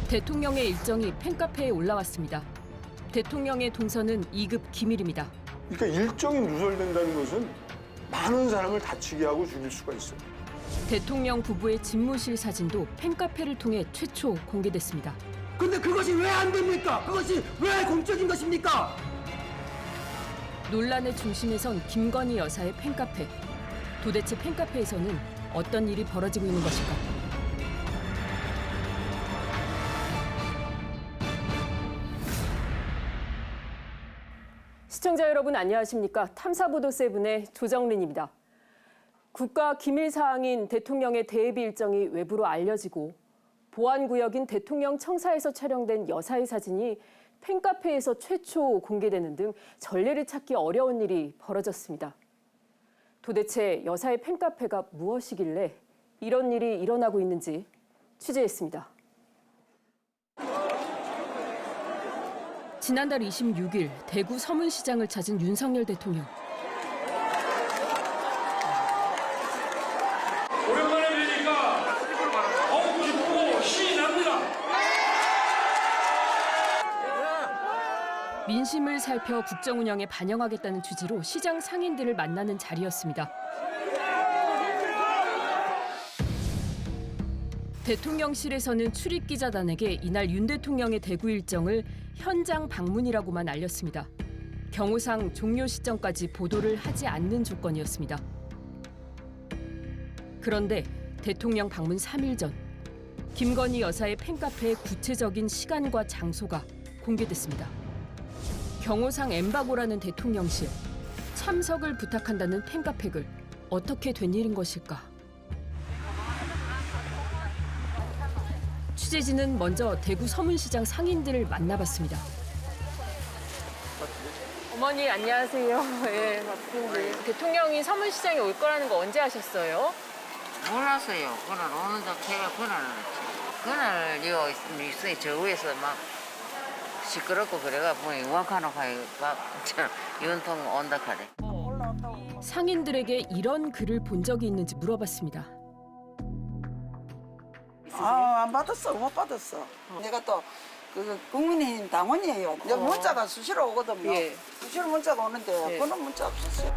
대통령의 일정이 팬카페에 올라왔습니다. 대통령의 동선은 2급 기밀입니다. 그러니까 일정이 누설된다는 것은 많은 사람을 다치게 하고 죽일 수가 있어요. 대통령 부부의 집무실 사진도 팬카페를 통해 최초 공개됐습니다. 근데 그것이 왜 안 됩니까? 그것이 왜 공적인 것입니까? 논란의 중심에 선 김건희 여사의 팬카페. 도대체 팬카페에서는 어떤 일이 벌어지고 있는 것일까? 시청자 여러분 안녕하십니까? 탐사보도 세븐의 조정린입니다. 국가 기밀 사항인 대통령의 대비 일정이 외부로 알려지고 보안구역인 대통령 청사에서 촬영된 여사의 사진이 팬카페에서 최초 공개되는 등 전례를 찾기 어려운 일이 벌어졌습니다. 도대체 여사의 팬카페가 무엇이길래 이런 일이 일어나고 있는지 취재했습니다. 지난달 26일 대구 서문시장을 찾은 윤석열 대통령. 오랜만에 뵈니까 기쁘고 신이 납니다. 민심을 살펴 국정 운영에 반영하겠다는 취지로 시장 상인들을 만나는 자리였습니다. 대통령실에서는 출입기자단에게 이날 윤 대통령의 대구 일정을 현장 방문이라고만 알렸습니다. 경호상 종료 시점까지 보도를 하지 않는 조건이었습니다. 그런데 대통령 방문 3일 전 김건희 여사의 팬카페의 구체적인 시간과 장소가 공개됐습니다. 경호상 엠바고라는 대통령실, 참석을 부탁한다는 팬카페 글, 어떻게 된 일인 것일까? 취재진은 먼저 대구 서문시장 상인들을 만나봤습니다. 어머니 안녕하세요. 예, 바쁜데 대통령이 서문시장에 올 거라는 거 언제 아셨어요? 몰랐어요. 그날 오는 적 제가 그날 요 있어요. 저 위에서 막 시끄럽고 그래가 보니 우악하노 가요. 막 윤통 온다 카래. 상인들에게 이런 글을 본 적이 있는지 물어봤습니다. 안 받았어. 못 받았어. 내가 또 그 국민의힘 당원이에요. 내가 문자가 수시로 오거든요. 수시로 문자가 오는데 그런 문자 없었어요.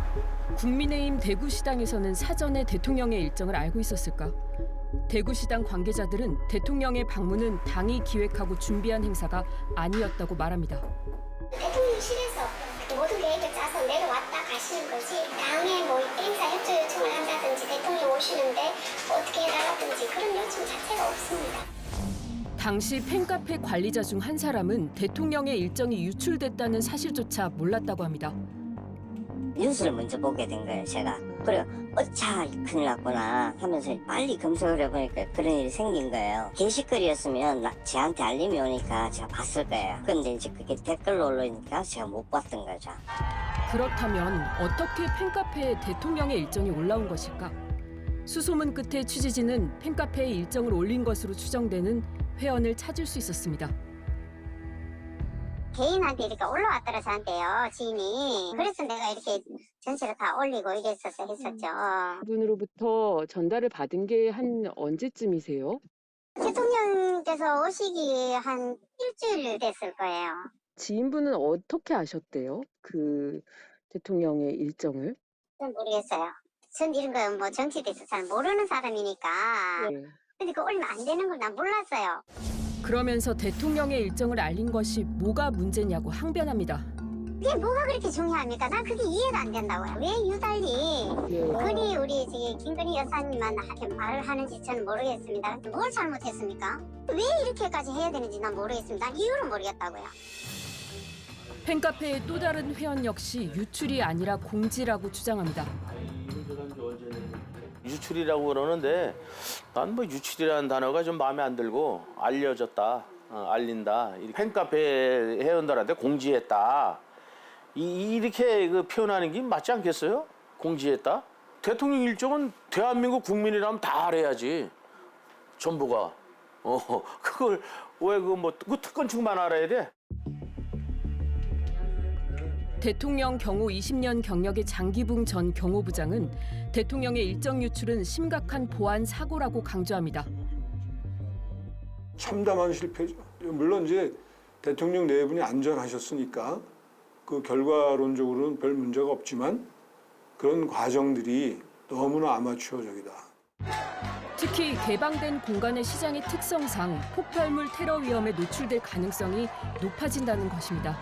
국민의힘 대구시당에서는 사전에 대통령의 일정을 알고 있었을까? 대구시당 관계자들은 대통령의 방문은 당이 기획하고 준비한 행사가 아니었다고 말합니다. 대통령실에서 모든 계획을 짜서 내려왔다 가시는 거지 당에 뭐 행사 협조 요청을 한다든지 대통령 오시는데 어떻게 해달라든지 그런 요청 자체가 없습니다. 당시 팬카페 관리자 중 한 사람은 대통령의 일정이 유출됐다는 사실조차 몰랐다고 합니다. 뉴스를 먼저 보게 된 거예요, 제가. 그래, 어차, 큰일 났구나 하면서 빨리 검색을 해보니까 그런 일이 생긴 거예요. 게시글이었으면 저한테 알림이 오니까 제가 봤을 거예요. 근데 이제 그게 댓글로 올라오니까 제가 못 봤던 거죠. 그렇다면 어떻게 팬카페에 대통령의 일정이 올라온 것일까? 수소문 끝에 취재진은 팬카페에 일정을 올린 것으로 추정되는 회원을 찾을 수 있었습니다. 개인한테 이렇게 올라왔더라 저한테요 지인이. 그래서 내가 이렇게 전체를 다 올리고 이랬었죠. 분으로부터 전달을 받은 게 한 언제쯤이세요? 대통령께서 오시기 한 일주일 됐을 거예요. 지인분은 어떻게 아셨대요? 그 대통령의 일정을? 전 모르겠어요. 전 이런 거 뭐 정치에 대해서 잘 모르는 사람이니까. 근데 그거 올리면 안 되는 걸 난 몰랐어요. 그러면서 대통령의 일정을 알린 것이 뭐가 문제냐고 항변합니다. 그게 뭐가 그렇게 중요합니까? 난 그게 이해가 안 된다고요. 왜 유달리 그리 우리 김건희 여사님한테 말을 하는지 저는 모르겠습니다. 뭘 잘못했습니까? 왜 이렇게까지 해야 되는지 난 모르겠습니다. 난 이유를 모르겠다고요. 팬카페의 또 다른 회원 역시 유출이 아니라 공지라고 주장합니다. 유출이라고 그러는데 난 뭐 유출이라는 단어가 좀 마음에 안 들고 알려졌다, 알린다. 팬카페 회원들한테 공지했다. 이렇게 그 표현하는 게 맞지 않겠어요? 공지했다? 대통령 일정은 대한민국 국민이라면 다 알아야지. 전부가. 그걸 왜 그 특권층만 알아야 돼? 대통령 경호 20년 경력의 장기붕 전 경호부장은 대통령의 일정 유출은 심각한 보안 사고라고 강조합니다. 참담한 실패죠. 물론 이제 대통령 내분이 안전하셨으니까 그 결과론적으로는 별 문제가 없지만 그런 과정들이 너무나 아마추어적이다. 특히 개방된 공간의 시장의 특성상 폭발물 테러 위험에 노출될 가능성이 높아진다는 것입니다.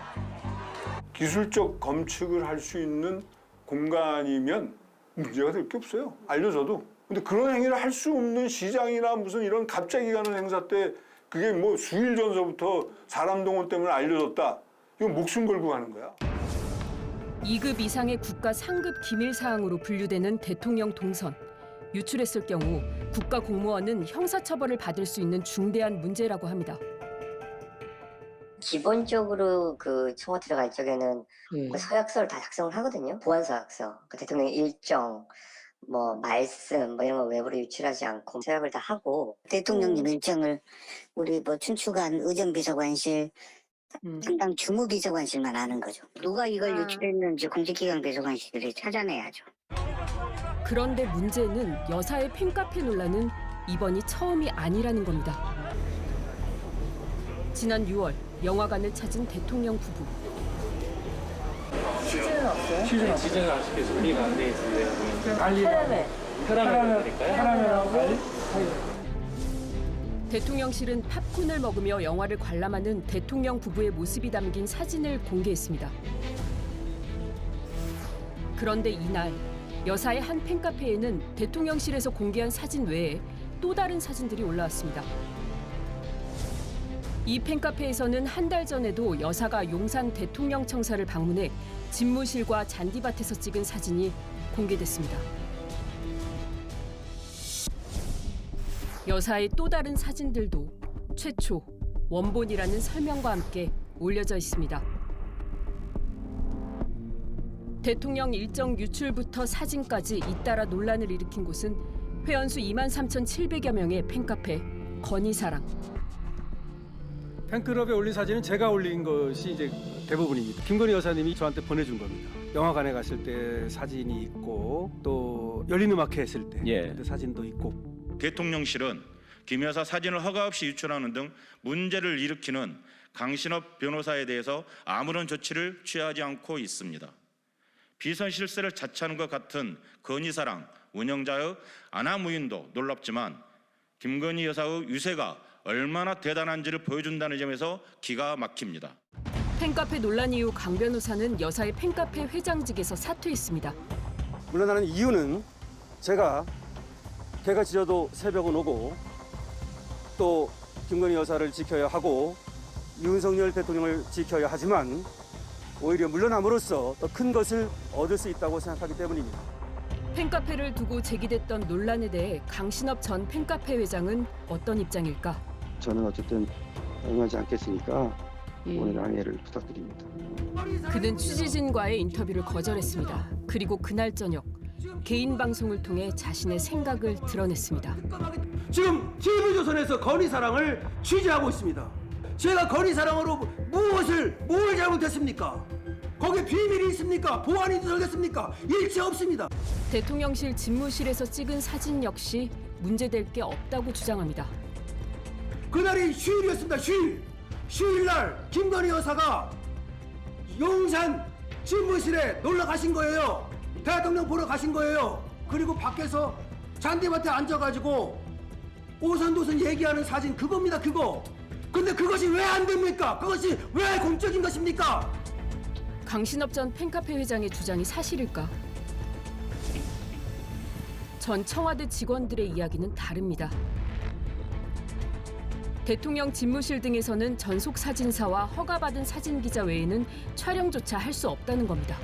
기술적 검측을 할 수 있는 공간이면 문제가 될 게 없어요. 알려줘도. 근데 그런 행위를 할 수 없는 시장이나 무슨 이런 갑자기 가는 행사 때 그게 뭐 수일 전서부터 사람 동원 때문에 알려졌다. 이건 목숨 걸고 가는 거야. 2급 이상의 국가 상급 기밀 사항으로 분류되는 대통령 동선. 유출했을 경우 국가 공무원은 형사처벌을 받을 수 있는 중대한 문제라고 합니다. 기본적으로 그 청와 들어갈 적에는 그 서약서를 다 작성을 하거든요. 보안 서약서, 그 대통령 일정, 뭐 말씀, 뭐 이런 거 외부로 유출하지 않고 서약을 다 하고. 대통령님 일정을 우리 뭐 춘추관 의정비서관실 담당 주무비서관실만 아는 거죠. 누가 이걸 유출했는지 공직기관 비서관실들이 찾아내야죠. 그런데 문제는 여사의 팬카페 논란은 이번이 처음이 아니라는 겁니다. 지난 6월 영화관을 찾은 대통령 부부. 시즌은 아쉽게 준비가 안 돼 있어요. 혈압을 드릴까요? 대통령실은 팝콘을 먹으며 영화를 관람하는 대통령 부부의 모습이 담긴 사진을 공개했습니다. 그런데 이날 여사의 한 팬카페에는 대통령실에서 공개한 사진 외에 또 다른 사진들이 올라왔습니다. 이 팬카페에서는 한 달 전에도 여사가 용산 대통령 청사를 방문해 집무실과 잔디밭에서 찍은 사진이 공개됐습니다. 여사의 또 다른 사진들도 최초 원본이라는 설명과 함께 올려져 있습니다. 대통령 일정 유출부터 사진까지 잇따라 논란을 일으킨 곳은 회원수 23,700여 명의 팬카페 건희사랑. 팬클럽에 올린 사진은 제가 올린 것이 이제 대부분입니다. 김건희 여사님이 저한테 보내준 겁니다. 영화관에 갔을 때 사진이 있고 또 열린음악회 했을 때 그때 사진도 있고. 대통령실은 김 여사 사진을 허가 없이 유출하는 등 문제를 일으키는 강신업 변호사에 대해서 아무런 조치를 취하지 않고 있습니다. 비선 실세를 자처하는 것 같은 건희사랑 운영자의 아나무인도 놀랍지만 김건희 여사의 유세가 얼마나 대단한지를 보여준다는 점에서 기가 막힙니다. 팬카페 논란 이후 강 변호사는 여사의 팬카페 회장직에서 사퇴했습니다. 물러나는 이유는 제가 개가 짖어도 새벽은 오고 또 김건희 여사를 지켜야 하고 윤석열 대통령을 지켜야 하지만 오히려 물러남으로써 더 큰 것을 얻을 수 있다고 생각하기 때문입니다. 팬카페를 두고 제기됐던 논란에 대해 강신업 전 팬카페 회장은 어떤 입장일까? 저는 어쨌든 응하지 않겠으니까 오늘 양해를 부탁드립니다. 그는 취재진과의 인터뷰를 거절했습니다. 그리고 그날 저녁 개인 방송을 통해 자신의 생각을 드러냈습니다. 지금 TV조선에서 건희사랑을 취재하고 있습니다. 제가 건희사랑으로 뭘 잘못했습니까? 거기에 비밀이 있습니까? 보안이 누설됐습니까? 일체 없습니다. 대통령실 집무실에서 찍은 사진 역시 문제될 게 없다고 주장합니다. 그날이 휴일이었습니다. 휴일날 김건희 여사가 용산 집무실에 놀러 가신 거예요. 대통령 보러 가신 거예요. 그리고 밖에서 잔디밭에 앉아가지고 오선도선 얘기하는 사진 그겁니다. 그거. 근데 그것이 왜 안 됩니까? 그것이 왜 공적인 것입니까? 강신업 전 팬카페 회장의 주장이 사실일까? 전 청와대 직원들의 이야기는 다릅니다. 대통령 집무실 등에서는 전속 사진사와 허가받은 사진기자 외에는 촬영조차 할 수 없다는 겁니다.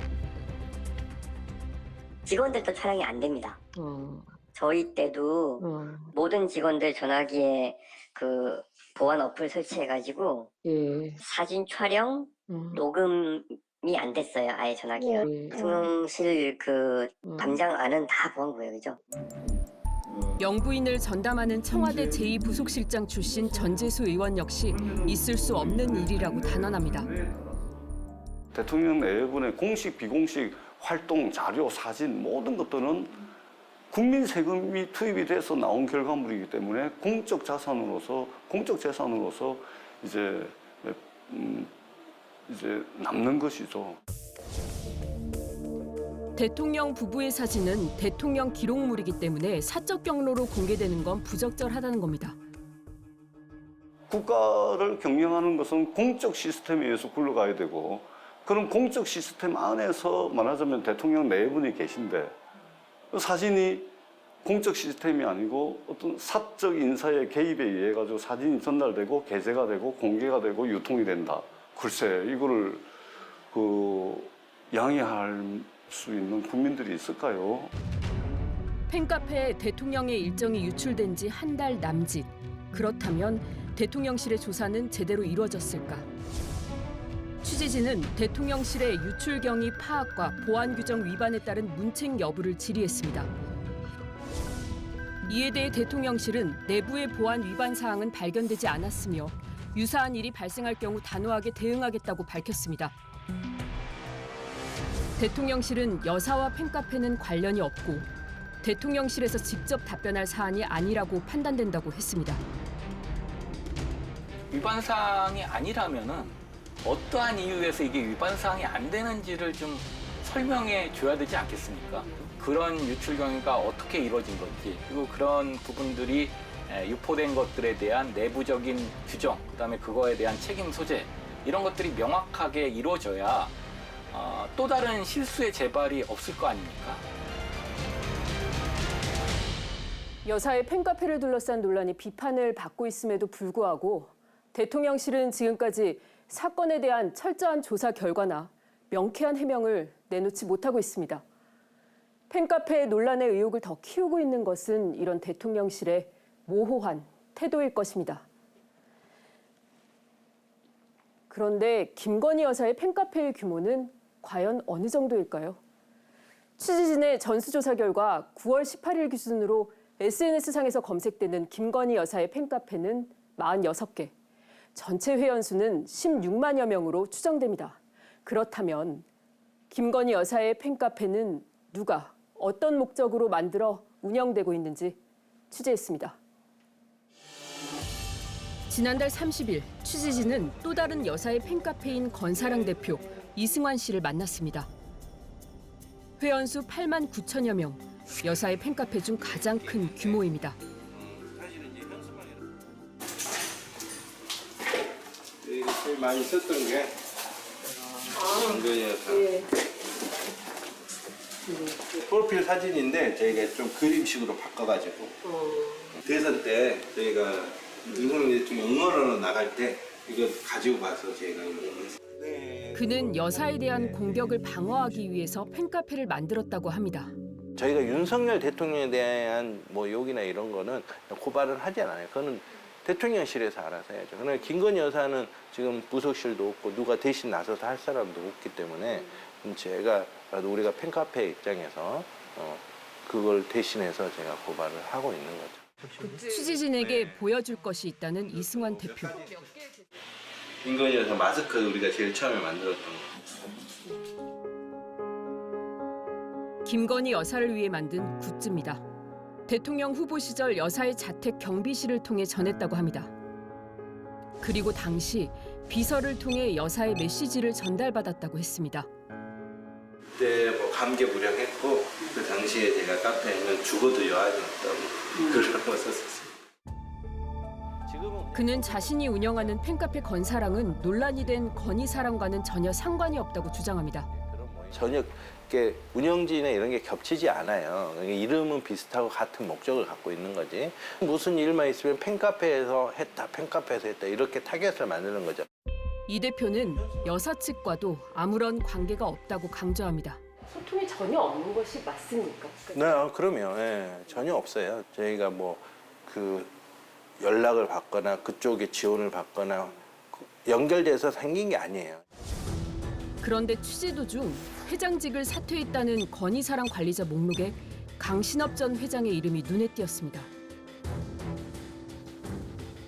직원들도 촬영이 안 됩니다. 저희 때도 모든 직원들 전화기에 그 보안 어플 설치해가지고 사진 촬영, 녹음이 안 됐어요. 아예 전화기가. 대통령실 그 담당 안은 다 보안구역이죠. 영부인을 전담하는 청와대 제2부속실장 출신 전재수 의원 역시 있을 수 없는 일이라고 단언합니다. 대통령 내분의 공식 비공식 활동 자료 사진 모든 것들은 국민 세금이 투입이 돼서 나온 결과물이기 때문에 공적 재산으로서 이제 남는 것이죠. 대통령 부부의 사진은 대통령 기록물이기 때문에 사적 경로로 공개되는 건 부적절하다는 겁니다. 국가를 경영하는 것은 공적 시스템에 의해서 굴러가야 되고, 그런 공적 시스템 안에서 말하자면 대통령 네 분이 계신데 그 사진이 공적 시스템이 아니고 어떤 사적 인사의 개입에 의해 가지고 사진이 전달되고 게재가 되고 공개가 되고 유통이 된다. 글쎄 이거를 양해할 수 있는 국민들이 있을까요? 팬카페에 대통령의 일정이 유출된 지 한 달 남짓. 그렇다면 대통령실의 조사는 제대로 이루어졌을까? 취재진은 대통령실의 유출 경위 파악과 보안 규정 위반에 따른 문책 여부를 질의했습니다. 이에 대해 대통령실은 내부의 보안 위반 사항은 발견되지 않았으며 유사한 일이 발생할 경우 단호하게 대응하겠다고 밝혔습니다. 대통령실은 여사와 팬카페는 관련이 없고 대통령실에서 직접 답변할 사안이 아니라고 판단된다고 했습니다. 위반 사항이 아니라면은 어떠한 이유에서 이게 위반 사항이 안 되는지를 좀 설명해 줘야 되지 않겠습니까? 그런 유출 경위가 어떻게 이루어진 건지, 그리고 그런 부분들이 유포된 것들에 대한 내부적인 규정, 그다음에 그거에 대한 책임 소재, 이런 것들이 명확하게 이루어져야 또 다른 실수의 재발이 없을 거 아닙니까? 여사의 팬카페를 둘러싼 논란이 비판을 받고 있음에도 불구하고 대통령실은 지금까지 사건에 대한 철저한 조사 결과나 명쾌한 해명을 내놓지 못하고 있습니다. 팬카페 논란의 의혹을 더 키우고 있는 것은 이런 대통령실의 모호한 태도일 것입니다. 그런데 김건희 여사의 팬카페의 규모는 과연 어느 정도일까요? 취재진의 전수조사 결과 9월 18일 기준으로 SNS상에서 검색되는 김건희 여사의 팬카페는 46개, 전체 회원수는 16만여 명으로 추정됩니다. 그렇다면 김건희 여사의 팬카페는 누가, 어떤 목적으로 만들어 운영되고 있는지 취재했습니다. 지난달 30일 취재진은 또 다른 여사의 팬카페인 건사랑 대표 이승환 씨를 만났습니다. 회원수 8만 9천여 명, 여사의 팬카페 중 가장 큰 규모입니다. 제일 많이 썼던 게 김건희 여사. 프로필 사진인데 저희가 좀 그림식으로 바꿔가지고 대선 때 저희가 윤석열 대통령 응원하러 나갈 때 이거 가지고 가서 저희가 응원했어요. 그는 여사에 대한 공격을 방어하기 위해서 팬카페를 만들었다고 합니다. 저희가 윤석열 대통령에 대한 뭐 욕이나 이런 거는 고발을 하지 않아요. 그거는 대통령실에서 알아서 해야죠. 그러나 김건희 여사는 지금 부속실도 없고 누가 대신 나서서 할 사람도 없기 때문에 제가 우리가 팬카페 입장에서 그걸 대신해서 제가 고발을 하고 있는 거죠. 취재진에게 보여줄 것이 있다는 이승환 대표. 김건희 여사 마스크 우리가 제일 처음에 만들었던 거. 김건희 여사를 위해 만든 굿즈입니다. 대통령 후보 시절 여사의 자택 경비실을 통해 전했다고 합니다. 그리고 당시 비서를 통해 여사의 메시지를 전달받았다고 했습니다. 그때 뭐 감개무량했고 그 당시에 제가 카페에는 죽어도 여한이 없다고 그런 거 썼었어요. 그는 자신이 운영하는 팬카페 건사랑은 논란이 된 건희사랑과는 전혀 상관이 없다고 주장합니다. 전혀 이렇게 운영진이나 이런 게 겹치지 않아요. 그러니까 이름은 비슷하고 같은 목적을 갖고 있는 거지. 무슨 일만 있으면 팬카페에서 했다, 팬카페에서 했다 이렇게 타겟을 만드는 거죠. 이 대표는 여사 측과도 아무런 관계가 없다고 강조합니다. 소통이 전혀 없는 것이 맞습니까? 네, 그럼요. 예, 전혀 없어요. 저희가 뭐 그 연락을 받거나 그쪽에 지원을 받거나 연결돼서 생긴 게 아니에요. 그런데 취재 도중 회장직을 사퇴했다는 건희사랑 관리자 목록에 강신업 전 회장의 이름이 눈에 띄었습니다.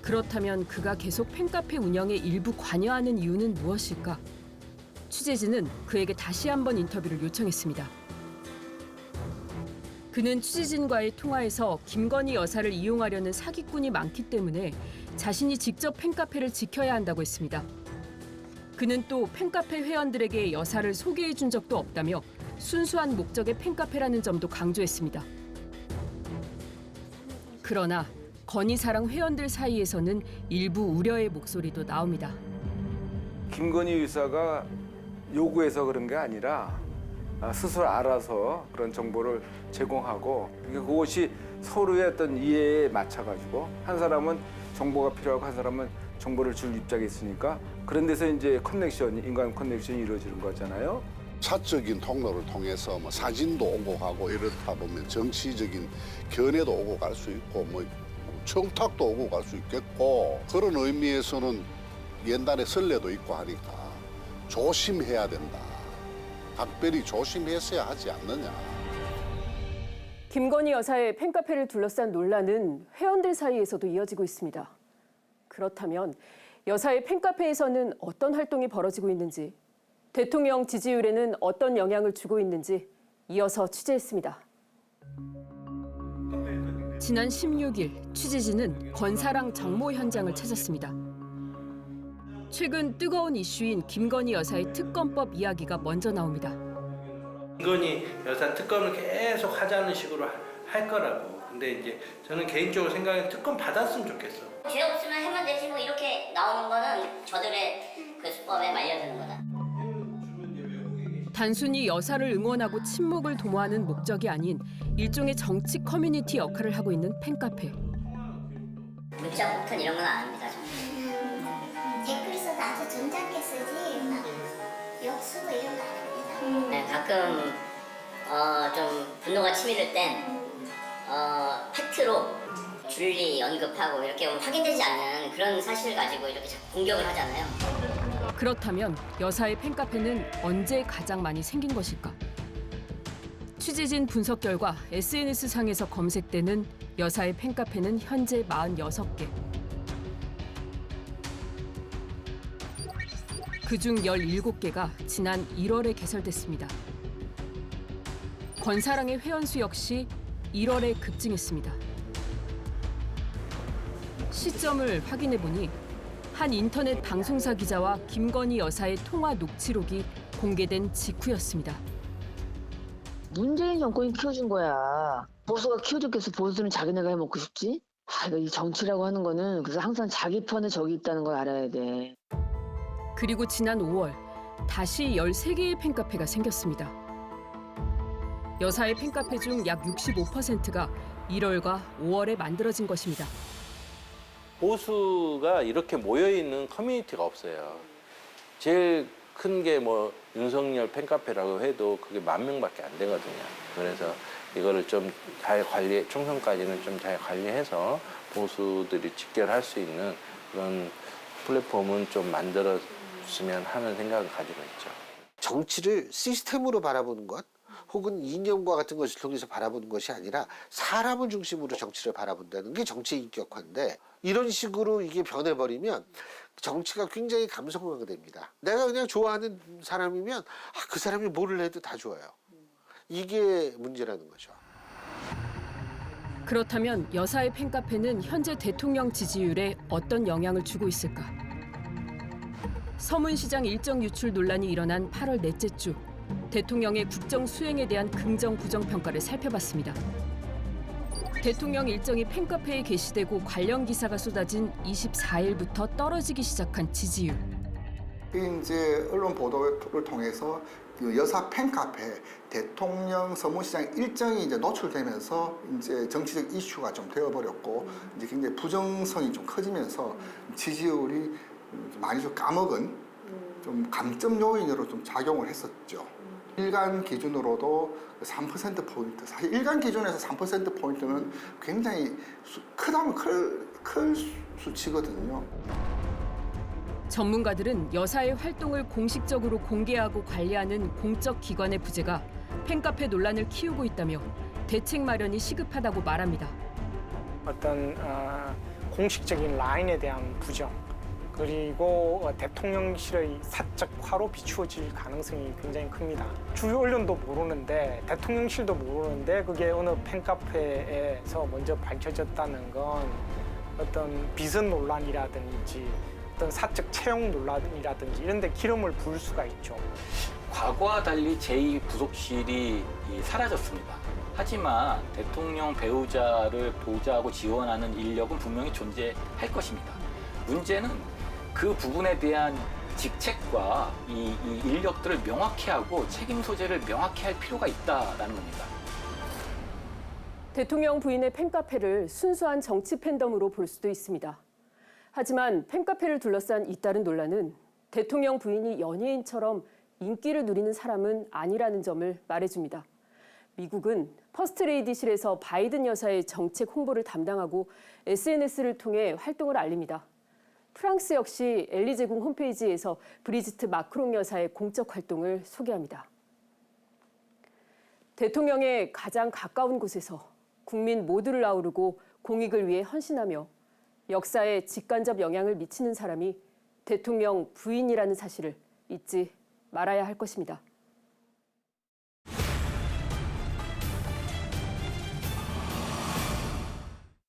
그렇다면 그가 계속 팬카페 운영에 일부 관여하는 이유는 무엇일까? 취재진은 그에게 다시 한번 인터뷰를 요청했습니다. 그는 취재진과의 통화에서 김건희 여사를 이용하려는 사기꾼이 많기 때문에 자신이 직접 팬카페를 지켜야 한다고 했습니다. 그는 또 팬카페 회원들에게 여사를 소개해 준 적도 없다며 순수한 목적의 팬카페라는 점도 강조했습니다. 그러나 건희사랑 회원들 사이에서는 일부 우려의 목소리도 나옵니다. 김건희 여사가 요구해서 그런 게 아니라 스스로 알아서 그런 정보를 제공하고 그것이 서로의 어떤 이해에 맞춰가지고 한 사람은 정보가 필요하고 한 사람은 정보를 줄 입장에 있으니까 그런 데서 이제 인간 커넥션이 이루어지는 거잖아요. 사적인 통로를 통해서 뭐 사진도 오고 가고 이렇다 보면 정치적인 견해도 오고 갈 수 있고 뭐 청탁도 오고 갈 수 있겠고 그런 의미에서는 옛날에 선례도 있고 하니까 조심해야 된다. 각별히 조심했어야 하지 않느냐. 김건희 여사의 팬카페를 둘러싼 논란은 회원들 사이에서도 이어지고 있습니다. 그렇다면 여사의 팬카페에서는 어떤 활동이 벌어지고 있는지, 대통령 지지율에는 어떤 영향을 주고 있는지 이어서 취재했습니다. 지난 16일 취재진은 건사랑 정모 현장을 찾았습니다. 최근 뜨거운 이슈인 김건희 여사의 특검법 이야기가 먼저 나옵니다. 김건희 여사 특검을 계속 하자는 식으로 할 거라고. 근데 이제 저는 개인적으로 생각에 특검 받았으면 좋겠어. 죄 없으면 해면 되지 뭐 이렇게 나오는 거는 저들의 그 수법에 말려드는 거다. 단순히 여사를 응원하고 친목을 도모하는 목적이 아닌 일종의 정치 커뮤니티 역할을 하고 있는 팬카페. 문자 폭탄 이런 건 안 합니다. 댓글 써도 아주 점잖게 쓰지 막 욕쓰고 이런 거 안 합니다. 네, 가끔 좀 분노가 치밀을 땐 팩트로 줄리 언급하고 이렇게 확인되지 않는 그런 사실을 가지고 이렇게 자꾸 공격을 하잖아요. 그렇다면 여사의 팬카페는 언제 가장 많이 생긴 것일까? 취재진 분석 결과 SNS상에서 검색되는 여사의 팬카페는 현재 46개. 그중 17개가 지난 1월에 개설됐습니다. 건사랑의 회원수 역시 1월에 급증했습니다. 시점을 확인해보니 한 인터넷 방송사 기자와 김건희 여사의 통화 녹취록이 공개된 직후였습니다. 문재인 정권이 키워준 거야. 보수가 키워줬겠어. 보수는 자기네가 해먹고 싶지? 이 정치라고 하는 거는 그래서 항상 자기 편에 적이 있다는 걸 알아야 돼. 그리고 지난 5월 다시 13개의 팬카페가 생겼습니다. 여사의 팬카페 중 약 65%가 1월과 5월에 만들어진 것입니다. 보수가 이렇게 모여있는 커뮤니티가 없어요. 제일 큰 게 뭐 윤석열 팬카페라고 해도 그게 10,000명밖에 안 되거든요. 그래서 이거를 좀 잘 총선까지는 좀 잘 관리해서 보수들이 직결할 수 있는 그런 플랫폼은 좀 만들었으면 하는 생각을 가지고 있죠. 정치를 시스템으로 바라보는 것 혹은 이념과 같은 것을 통해서 바라보는 것이 아니라 사람을 중심으로 정치를 바라본다는 게 정치의 인격화인데 이런 식으로 이게 변해버리면 정치가 굉장히 감성화가 됩니다. 내가 그냥 좋아하는 사람이면 그 사람이 뭐를 해도 다 좋아요. 이게 문제라는 거죠. 그렇다면 여사의 팬카페는 현재 대통령 지지율에 어떤 영향을 주고 있을까? 서문시장 일정 유출 논란이 일어난 8월 넷째 주 대통령의 국정 수행에 대한 긍정 부정 평가를 살펴봤습니다. 대통령 일정이 팬카페에 게시되고 관련 기사가 쏟아진 24일부터 떨어지기 시작한 지지율. 이제 언론 보도를 통해서 여사 팬카페 대통령 서문시장 일정이 이제 노출되면서 이제 정치적 이슈가 좀 되어버렸고 이제 굉장히 부정성이 좀 커지면서 지지율이 많이 좀 까먹은 좀 감점 요인으로 좀 작용을 했었죠. 일간 기준으로도 3%포인트, 사실 일간 기준에서 3%포인트는 굉장히 크다면 클 수치거든요. 전문가들은 여사의 활동을 공식적으로 공개하고 관리하는 공적 기관의 부재가 팬카페 논란을 키우고 있다며 대책 마련이 시급하다고 말합니다. 어떤 공식적인 라인에 대한 부정, 그리고 대통령실의 사적화로 비추어질 가능성이 굉장히 큽니다. 주요 언론도 모르는데 대통령실도 모르는데 그게 어느 팬카페에서 먼저 밝혀졌다는 건 어떤 비선 논란이라든지 어떤 사적 채용 논란이라든지 이런 데 기름을 부을 수가 있죠. 과거와 달리 제2부속실이 사라졌습니다. 하지만 대통령 배우자를 보좌하고 지원하는 인력은 분명히 존재할 것입니다. 문제는 그 부분에 대한 직책과 이 인력들을 명확히 하고 책임 소재를 명확히 할 필요가 있다라는 겁니다. 대통령 부인의 팬카페를 순수한 정치 팬덤으로 볼 수도 있습니다. 하지만 팬카페를 둘러싼 잇따른 논란은 대통령 부인이 연예인처럼 인기를 누리는 사람은 아니라는 점을 말해줍니다. 미국은 퍼스트레이디실에서 바이든 여사의 정책 홍보를 담당하고 SNS를 통해 활동을 알립니다. 프랑스 역시 엘리제궁 홈페이지에서 브리지트 마크롱 여사의 공적 활동을 소개합니다. 대통령의 가장 가까운 곳에서 국민 모두를 아우르고 공익을 위해 헌신하며 역사에 직간접 영향을 미치는 사람이 대통령 부인이라는 사실을 잊지 말아야 할 것입니다.